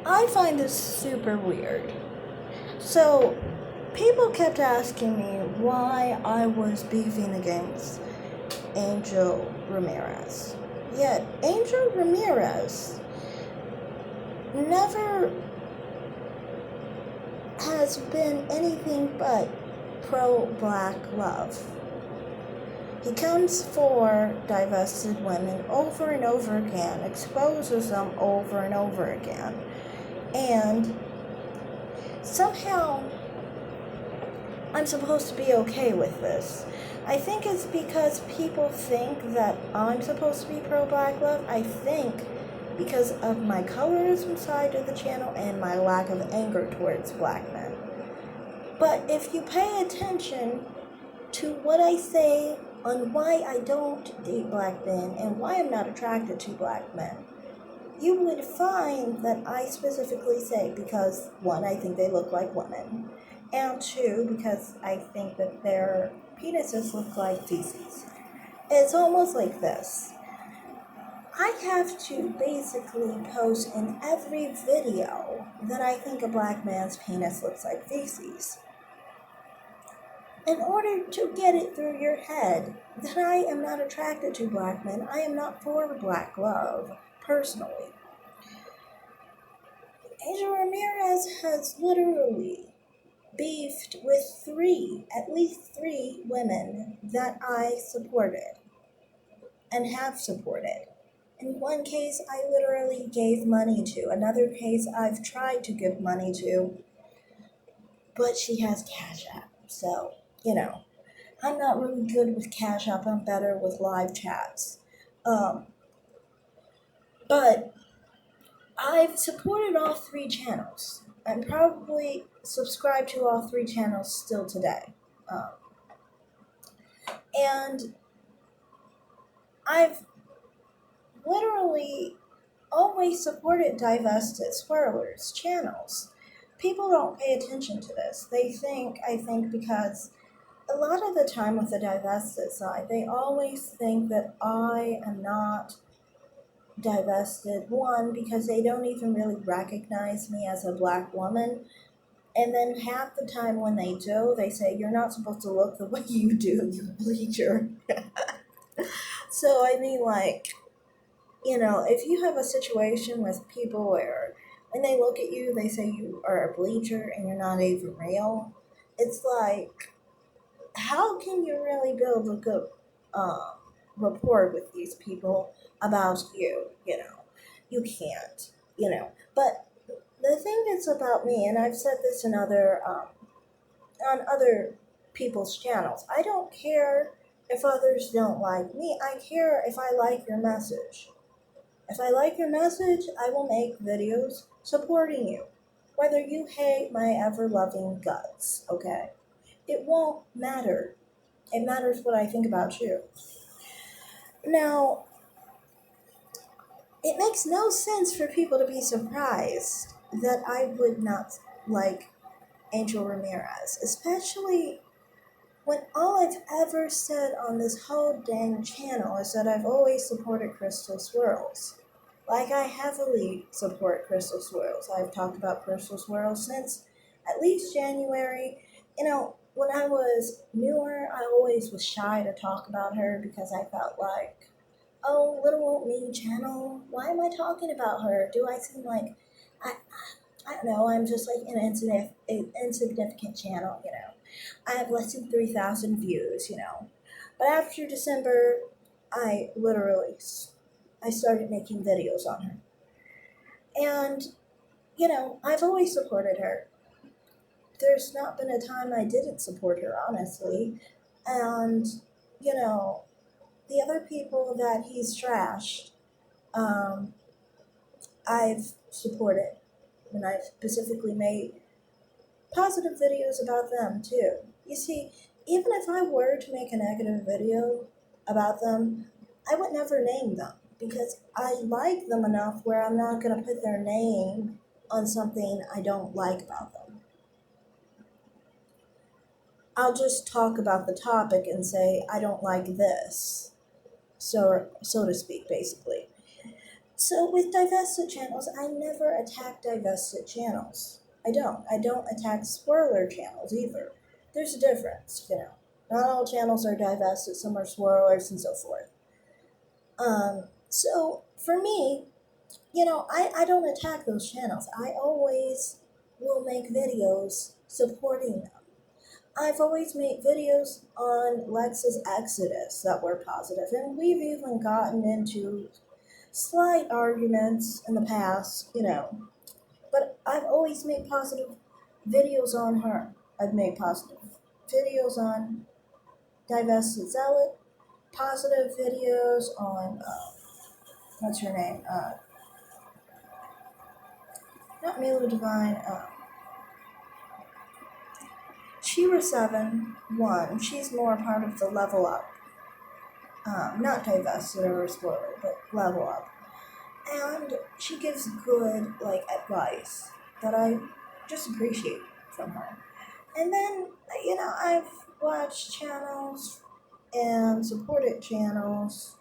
I find this super weird. So, people kept asking me why I was beefing against Angel Ramirez. Yet, Angel Ramirez never has been anything but pro black love. He comes for divested women over and over again, exposes them over and over again, and somehow I'm supposed to be okay with this. I think it's because people think that I'm supposed to be pro-black love. I think because of my colorism side of the channel and my lack of anger towards black men. But if you pay attention to what I say on why I don't date black men and why I'm not attracted to black men, you would find that I specifically say because, one, I think they look like women, and two, because I think that their penises look like feces. It's almost like this. I have to basically post in every video that I think a black man's penis looks like feces in order to get it through your head that I am not attracted to black men. I am not for black love, personally. Angel Ramirez has literally beefed with at least three women that I supported and have supported. In one case, I literally gave money to. Another case, I've tried to give money to, but she has Cash App. So, I'm not really good with Cash App. I'm better with live chats. But I've supported all three channels. I'm probably subscribed to all three channels still today. And I've literally always supported divested swirlers channels. People don't pay attention to this. I think because a lot of the time with the divested side, they always think that I am not divested. One, because they don't even really recognize me as a black woman. And then half the time when they do, they say, you're not supposed to look the way you do, you bleacher. So, I mean, like, if you have a situation with people where when they look at you, they say you are a bleacher and you're not even real, it's like, how can you really build a good rapport with these people about you? You can't, But the thing is about me, and I've said this in on other people's channels, I don't care if others don't like me. I care if I like your message. If I like your message, I will make videos supporting you, whether you hate my ever-loving guts, okay? It won't matter. It matters what I think about you. Now, it makes no sense for people to be surprised that I would not like Angel Ramirez, especially when all I've ever said on this whole dang channel is that I've always supported Crystal Swirls. Like, I heavily support Crystal Swirls. I've talked about Crystal Swirls since at least January. When I was newer, I always was shy to talk about her because I felt like, oh, little old me channel, why am I talking about her? Do I seem like, I, I don't know, I'm just like an insignificant channel. I have less than 3,000 views. But after December, I started making videos on her. And, I've always supported her. There's not been a time I didn't support her, honestly. And, the other people that he's trashed, um, I've supported. And I've specifically made positive videos about them, too. You see, even if I were to make a negative video about them, I would never name them because I like them enough where I'm not going to put their name on something I don't like about them. I'll just talk about the topic and say, I don't like this, so to speak, basically. So with divested channels, I never attack divested channels. I don't. I don't attack swirler channels either. There's a difference, you know. Not all channels are divested, some are swirlers and so forth. So for me, I don't attack those channels. I always will make videos supporting them. I've always made videos on Lex's Exodus that were positive, and we've even gotten into slight arguments in the past, but I've always made positive videos on her. I've made positive videos on Divested Zealot, positive videos on, what's her name? Not Mila Divine, Shira 7, 1. She's more part of the level up. Not divested or explorer, but level up. And she gives good, advice that I just appreciate from her. And then, I've watched channels and supported channels,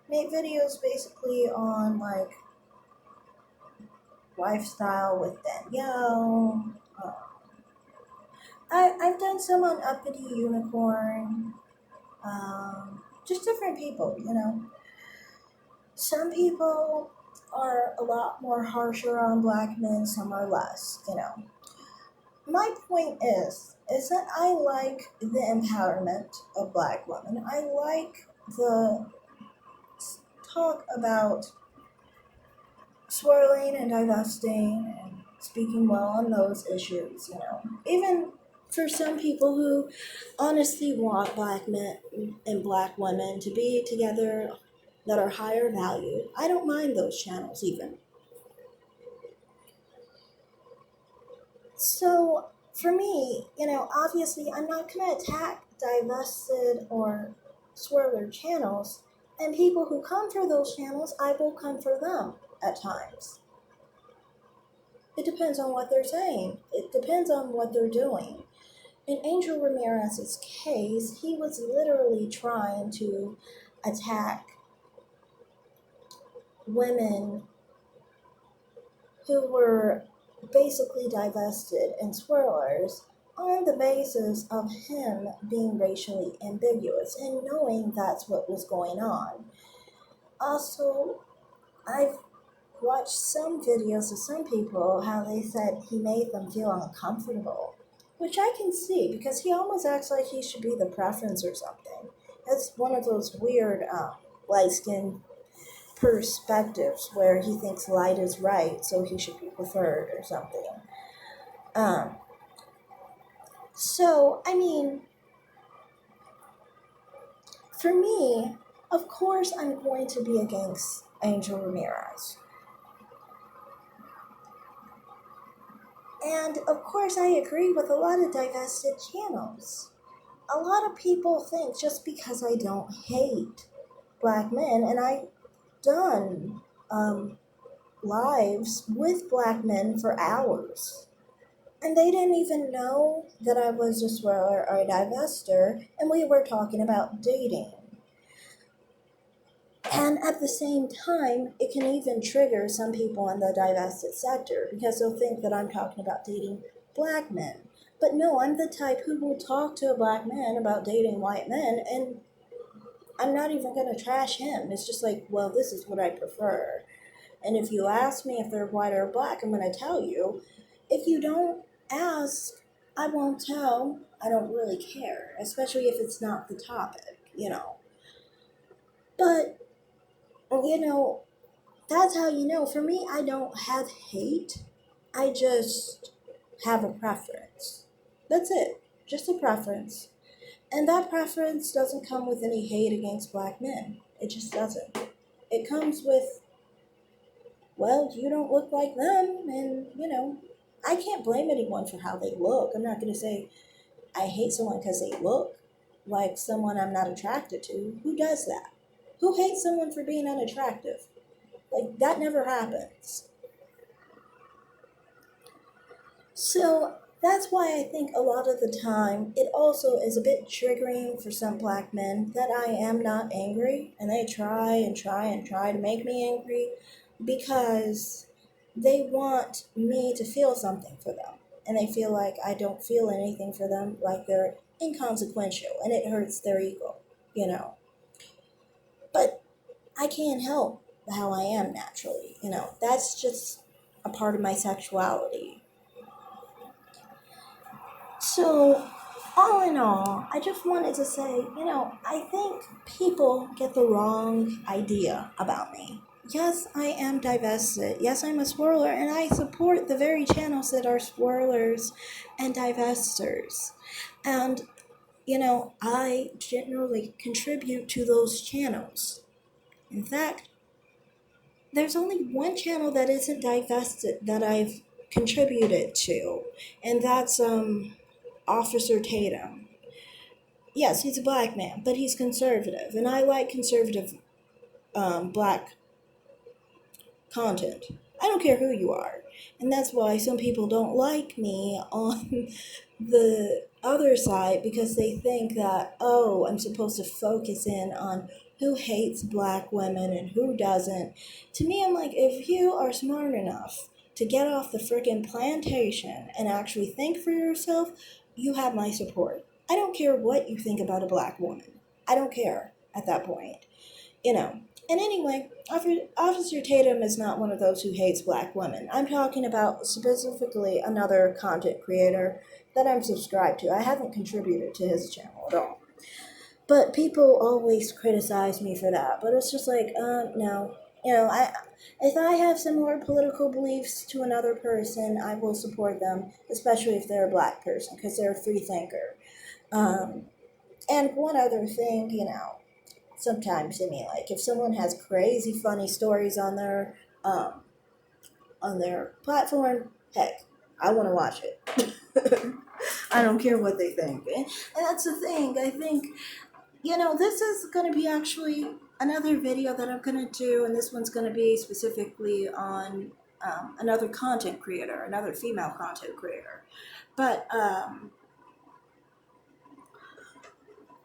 made videos basically on, lifestyle with Danielle. I've done some on Uppity Unicorn. Just different people. Some people are a lot more harsher on black men, some are less. My point is that I like the empowerment of black women. I like the talk about swirling and divesting and speaking well on those issues. Even for some people who honestly want black men and black women to be together that are higher value, I don't mind those channels even. So for me, obviously I'm not going to attack divested or swirler channels, and people who come for those channels, I will come for them at times. It depends on what they're saying. It depends on what they're doing. In Angel Ramirez's case, he was literally trying to attack women who were basically divested and swirlers on the basis of him being racially ambiguous and knowing that's what was going on. Also, I've watched some videos of some people how they said he made them feel uncomfortable, which I can see because he almost acts like he should be the preference or something. That's one of those weird light skin perspectives where he thinks light is right, so he should be preferred or something. Um, so, I mean, for me, of course, I'm going to be against Angel Ramirez. And of course, I agree with a lot of divested channels. A lot of people think just because I don't hate black men, and I've done lives with black men for hours, and they didn't even know that I was a swirler or a divester, and we were talking about dating. And at the same time, it can even trigger some people in the divested sector because they'll think that I'm talking about dating black men. But no, I'm the type who will talk to a black man about dating white men, and I'm not even going to trash him. It's just like, well, this is what I prefer. And if you ask me if they're white or black, I'm going to tell you. If you don't ask, I won't tell. I don't really care, especially if it's not the topic. But, that's how you know. For me, I don't have hate. I just have a preference. That's it. Just a preference. And that preference doesn't come with any hate against black men. It just doesn't. It comes with, well, you don't look like them, and, I can't blame anyone for how they look. I'm not going to say I hate someone because they look like someone I'm not attracted to. Who does that? Who hates someone for being unattractive? Like, that never happens. So That's why I think a lot of the time it also is a bit triggering for some black men that I am not angry, and they try and try and try to make me angry because they want me to feel something for them. And they feel like I don't feel anything for them, like they're inconsequential, and it hurts their ego, you know. But I can't help how I am naturally, you know. That's just a part of my sexuality. So, all in all, I just wanted to say, I think people get the wrong idea about me. Yes, I am divested. Yes, I'm a swirler, and I support the very channels that are swirlers and divestors. And, I generally contribute to those channels. In fact, there's only one channel that isn't divested that I've contributed to, and that's Officer Tatum. Yes, he's a black man, but he's conservative, and I like conservative black content. I don't care who you are, and that's why some people don't like me on the other side because they think that, oh, I'm supposed to focus in on who hates black women and who doesn't. To me, I'm like, if you are smart enough to get off the freaking plantation and actually think for yourself, you have my support. I don't care what you think about a black woman. I don't care at that point, you know. And anyway, Officer Tatum is not one of those who hates black women. I'm talking about specifically another content creator that I'm subscribed to. I haven't contributed to his channel at all. But people always criticize me for that. But it's just like, no. If I have similar political beliefs to another person, I will support them, especially if they're a black person, because they're a free thinker. Um, and one other thing, sometimes to me, like if someone has crazy funny stories on their platform, heck, I want to watch it. I don't care what they think. And that's the thing. I think, this is going to be actually another video that I'm going to do, and this one's going to be specifically on another content creator, another female content creator. But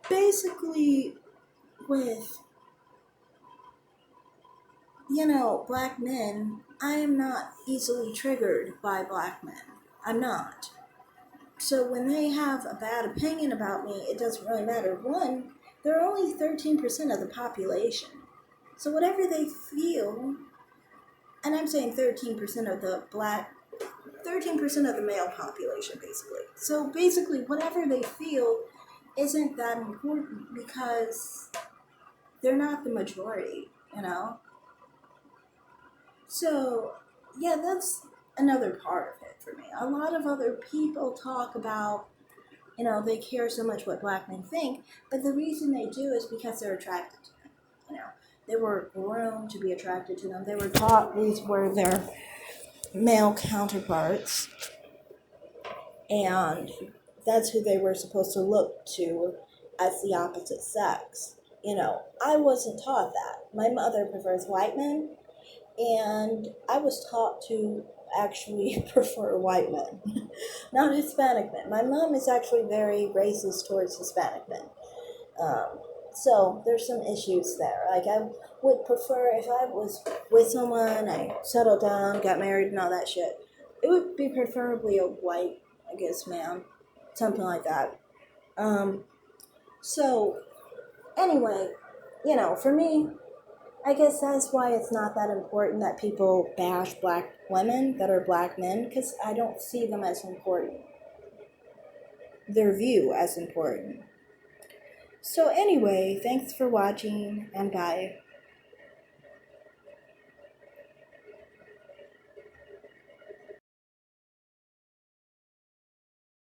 basically, with black men, I am not easily triggered by black men. I'm not. So when they have a bad opinion about me, it doesn't really matter. One, they're only 13% of the population. So whatever they feel, and I'm saying 13% of the 13% of the male population, basically. So basically, whatever they feel isn't that important because they're not the majority. So, yeah, that's another part of it for me. A lot of other people talk about, they care so much what black men think, but the reason they do is because they're attracted to them. They were groomed to be attracted to them. They were taught these were their male counterparts, and that's who they were supposed to look to as the opposite sex. I wasn't taught that. My mother prefers white men, and I was taught to actually prefer white men, not Hispanic men. My mom is actually very racist towards Hispanic men. So there's some issues there. Like I would prefer if I was with someone, I settled down, got married, and all that shit. It would be preferably a white, I guess, man, something like that. Um, so anyway, for me, I guess that's why it's not that important that people bash black women that are black men, because I don't see them as important. Their view as important. So anyway, thanks for watching, and bye.